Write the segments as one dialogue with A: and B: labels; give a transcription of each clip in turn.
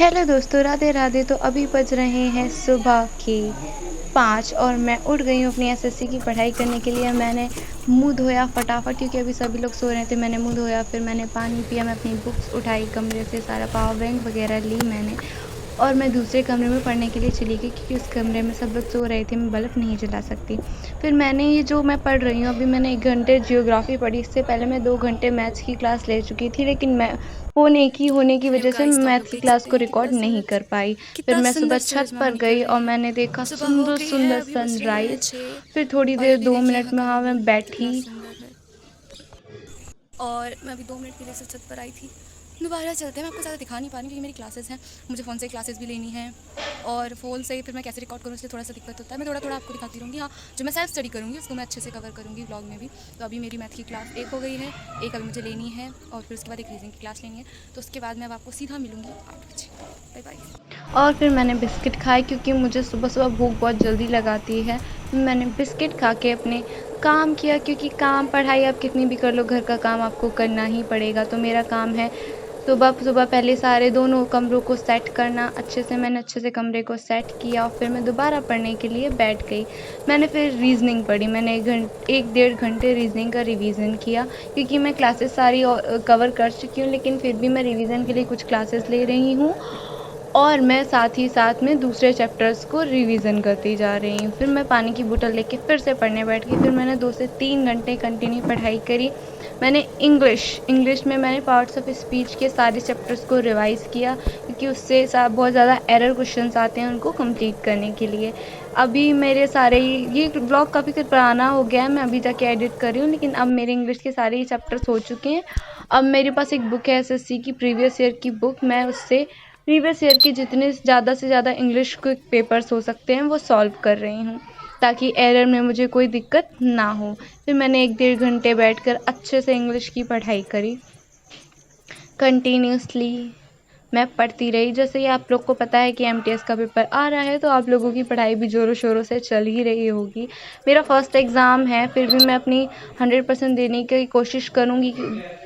A: Hello दोस्तों, राधे राधे। तो अभी बज रहे हैं सुबह के 5 और मैं उठ गई हूँ अपनी एसएससी की पढ़ाई करने के लिए। मैंने मुँह धोया फटाफट क्योंकि अभी सभी लोग सो रहे थे। मैंने मुँह धोया, फिर मैंने पानी पिया, मैं अपनी बुक्स उठाई कमरे से, सारा पावर बैंक वगैरह ली मैंने और मैं दूसरे कमरे में पढ़ने के लिए चली गई क्योंकि उस कमरे में सब लोग सो रहे थे, मैं बल्ब नहीं जला सकती। फिर मैंने ये जो मैं पढ़ रही हूँ अभी, मैंने 1 घंटे जियोग्राफ़ी पढ़ी। इससे पहले मैं 2 घंटे मैथ्स की क्लास ले चुकी थी, लेकिन मैं फ़ोन एक ही होने की
B: हेलो
A: वजह से
B: गाइस, तो आप
A: मैथ
B: लोग
A: की
B: देख
A: क्लास
B: सकते
A: को
B: हैं कितना
A: रिकॉर्ड नहीं
B: सूरज
A: कर पाई। फिर
B: कितना
A: मैं सुबह
B: सुंदर
A: छत
B: सूरज मामा
A: पर
B: निकल
A: गई
B: रहे
A: और
B: हैं।
A: मैंने देखा
B: सुबह हो गई है,
A: सुंदर-सुंदर
B: अभी बज रहे हैं
A: सनराइज़।
B: 6
A: फिर थोड़ी
B: और
A: देर
B: अभी
A: 2
B: देखिए
A: मिनट
B: यहाँ का
A: वहाँ
B: व्यू
A: मैं
B: कितना
A: बैठी।
B: सुंदर है। और मैं अभी 2 मिनट के लिए सिर्फ छत पर आई थी। दोबारा चलते हैं। मैं आपको ज़्यादा दिखा नहीं पा रही क्योंकि मेरी क्लासेस हैं, मुझे फ़ोन से क्लासेस भी लेनी है और फ़ोन से फिर मैं कैसे रिकॉर्ड करूँ, इसलिए थोड़ा सा दिक्कत होता है। मैं थोड़ा थोड़ा आपको दिखाती रहूँगी। हाँ, जो मैं सेल्फ स्टडी करूँगी उसको मैं अच्छे से कवर करूँगी व्लॉग में भी। तो अभी मेरी मैथ की क्लास 1 हो गई है, एक अभी मुझे लेनी है और फिर उसके बाद एक रीजनिंग की क्लास लेनी है। तो उसके बाद मैं अब आपको सीधा मिलूँगी 8 बजे। Bye bye.
A: और फिर मैंने बिस्किट खाए क्योंकि मुझे सुबह-सुबह भूख बहुत जल्दी लगाती है। मैंने बिस्किट खा के अपने काम किया क्योंकि काम पढ़ाई आप कितनी भी कर लो, घर का काम आपको करना ही पड़ेगा। तो मेरा काम है सुबह-सुबह पहले सारे दोनों कमरों को सेट करना। मैंने अच्छे से कमरे को सेट किया और फिर मैं दोबारा पढ़ने के लिए बैठ गई। मैंने फिर रीज़निंग पढ़ी। मैंने 1 डेढ़ घंटे रीज़निंग का रिवीज़न किया क्योंकि मैं क्लासेस सारी कवर कर चुकी हूँ, लेकिन फिर भी मैं रिवीज़न के लिए कुछ क्लासेस ले रही हूँ और मैं साथ ही साथ में दूसरे चैप्टर्स को रिवीज़न करती जा रही हूँ। फिर मैं पानी की बोतल लेके फिर से पढ़ने बैठ गई। फिर मैंने 2 से 3 घंटे कंटिन्यू पढ़ाई करी। मैंने इंग्लिश में मैंने पार्ट्स ऑफ स्पीच के सारे चैप्टर्स को रिवाइज़ किया क्योंकि उससे बहुत ज़्यादा एरर क्वेश्चंस आते हैं उनको कंप्लीट करने के लिए। अभी मेरे सारे ये ब्लॉग काफ़ी पुराना हो गया है, मैं अभी जाके एडिट कर रही हूँ, लेकिन अब मेरे इंग्लिश के सारे ही चैप्टर्स हो चुके हैं। अब मेरे पास एक बुक है एसएससी की प्रीवियस ईयर की बुक। मैं उससे प्रीवियस ईयर के जितने ज़्यादा से ज़्यादा इंग्लिश के पेपर्स हो सकते हैं वो सॉल्व कर रही हूँ ताकि एरर में मुझे कोई दिक्कत ना हो। फिर मैंने 1 डेढ़ घंटे बैठकर अच्छे से इंग्लिश की पढ़ाई करी। कंटिन्यूअसली मैं पढ़ती रही। जैसे ही आप लोग को पता है कि एमटीएस का पेपर आ रहा है, तो आप लोगों की पढ़ाई भी ज़ोरों-शोरों से चल ही रही होगी। मेरा फर्स्ट एग्ज़ाम है, फिर भी मैं अपनी 100% देने की कोशिश करूँगी।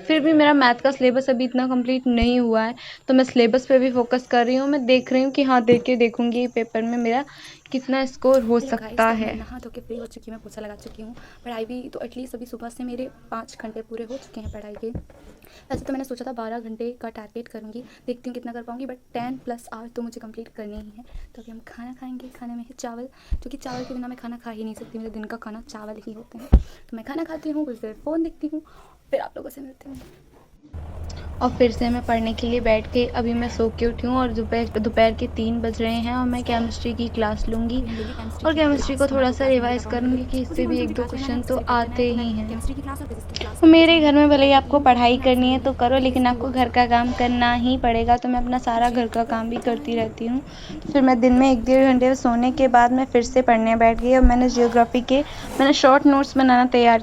A: फिर भी मेरा मैथ का सिलेबस अभी इतना कंप्लीट नहीं हुआ है, तो मैं सिलेबस पे भी फ़ोकस कर रही हूँ। मैं देख रही हूँ कि हाँ, देख के देखूँगी पेपर में मेरा कितना स्कोर हो
B: हेलो गाइस,
A: सकता
B: तो मैं
A: है।
B: नहा धो के फ्री हो चुकी हूँ, मैं पोछा लगा चुकी हूँ। पढ़ाई भी तो एटलीस्ट अभी सुबह से मेरे 5 घंटे पूरे हो चुके हैं पढ़ाई के। वैसे तो मैंने सोचा था 12 घंटे का टारगेट करूँगी, देखती हूँ कितना कर पाऊँगी, बट 10 प्लस आवर तो मुझे कंप्लीट करनी ही है। तो अभी हम खाना खाएंगे। खाने में है चावल, जो कि चावल के बिना मैं खाना खा ही नहीं सकती। मेरे दिन का खाना चावल ही होते हैं। तो मैं खाना खाती हूँ, कुछ देर फ़ोन देखती हूँ, फिर आप लोगों से मिलती हूँ।
A: और फिर से मैं पढ़ने के लिए बैठ गई। अभी मैं सो के उठी हूँ और दोपहर के 3 बज रहे हैं और मैं केमिस्ट्री की क्लास लूँगी
B: अभी हम लेंगे केमिस्ट्री
A: और
B: की
A: केमिस्ट्री को
B: क्लास। तो मैं
A: थोड़ा
B: आपको
A: सा
B: क्लास में भी
A: रिवाइज़
B: बताऊँगी।
A: करूँगी कि
B: उसी
A: इससे
B: में
A: भी
B: मुझे
A: 1-2
B: क्लास लेना है,
A: क्वेश्चन
B: तो
A: तो
B: सबसे पहले
A: आते
B: मैं
A: ही हैं।
B: केमिस्ट्री की क्लास और फिजिक्स की क्लास करके
A: मेरे घर
B: जाऊँगी।
A: में भले ही
B: क्योंकि
A: आपको
B: मुझे
A: पढ़ाई
B: मैथ्स
A: करनी है
B: में
A: तो करो, लेकिन
B: बेसिकली
A: आपको
B: बहुत
A: घर का
B: ज़्यादा
A: काम करना ही पड़ेगा। तो मैं अपना सारा
B: मुझे
A: घर का काम भी
B: पता
A: करती
B: है।
A: रहती हूँ। तो फिर मैं दिन में 1 डेढ़ घंटे सोने के बाद मैं फिर से पढ़ने बैठ गई और मैंने जियोग्राफ़ी के शॉर्ट नोट्स बनाना तैयार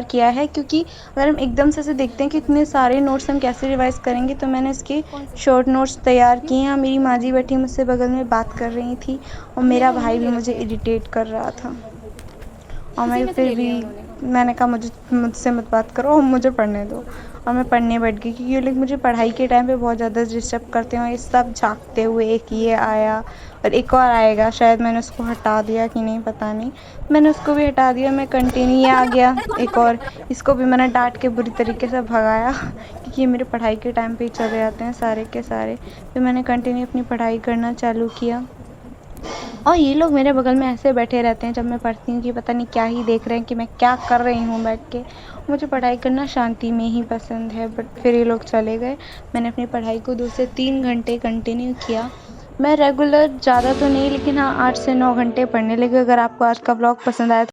A: किया है क्योंकि अगर हम एकदम से देखते हैं कि इतने सारे नोट्स हम कैसे रिवाइज़ करेंगे, तो मैंने इसके
B: कौन से?
A: शॉर्ट नोट्स तैयार
B: क्यों?
A: किए हैं। मेरी माँ जी बैठी मुझसे बगल में बात कर रही थी और मेरा
B: मेरे उन्होंने
A: भाई भी
B: ले
A: मुझे
B: रखे हैं,
A: इरिटेट कर रहा था और
B: उसी
A: मैं
B: में से
A: फिर
B: ले
A: भी
B: लिए हैं उन्होंने।
A: मैंने कहा मुझसे मत बात करो और मुझे पढ़ने दो। और मैं पढ़ने बैठ गई क्योंकि ये लोग मुझे पढ़ाई के टाइम पे बहुत ज़्यादा डिस्टर्ब करते हैं और ये सब झाँकते हुए एक ये आया और एक और आएगा। शायद मैंने उसको हटा दिया कि नहीं पता नहीं। मैंने उसको भी हटा दिया। मैं कंटिन्यू ये आ गया एक और, इसको भी मैंने डाँट के बुरी तरीके से भगाया क्योंकि ये मेरे पढ़ाई के टाइम पे ही चले जाते हैं सारे के सारे। फिर मैंने कंटिन्यू अपनी पढ़ाई करना चालू किया और ये लोग मेरे बगल में ऐसे बैठे रहते हैं जब मैं पढ़ती हूँ कि पता नहीं क्या ही देख रहे हैं कि मैं क्या कर रही हूँ बैठ के। मुझे पढ़ाई करना शांति में ही पसंद है, बट फिर ये लोग चले गए। मैंने अपनी पढ़ाई को 2 से 3 घंटे कंटिन्यू किया। मैं रेगुलर ज़्यादा तो नहीं, लेकिन हाँ 8 से 9 घंटे पढ़ने लगी। अगर आपको आज का ब्लॉग पसंद आया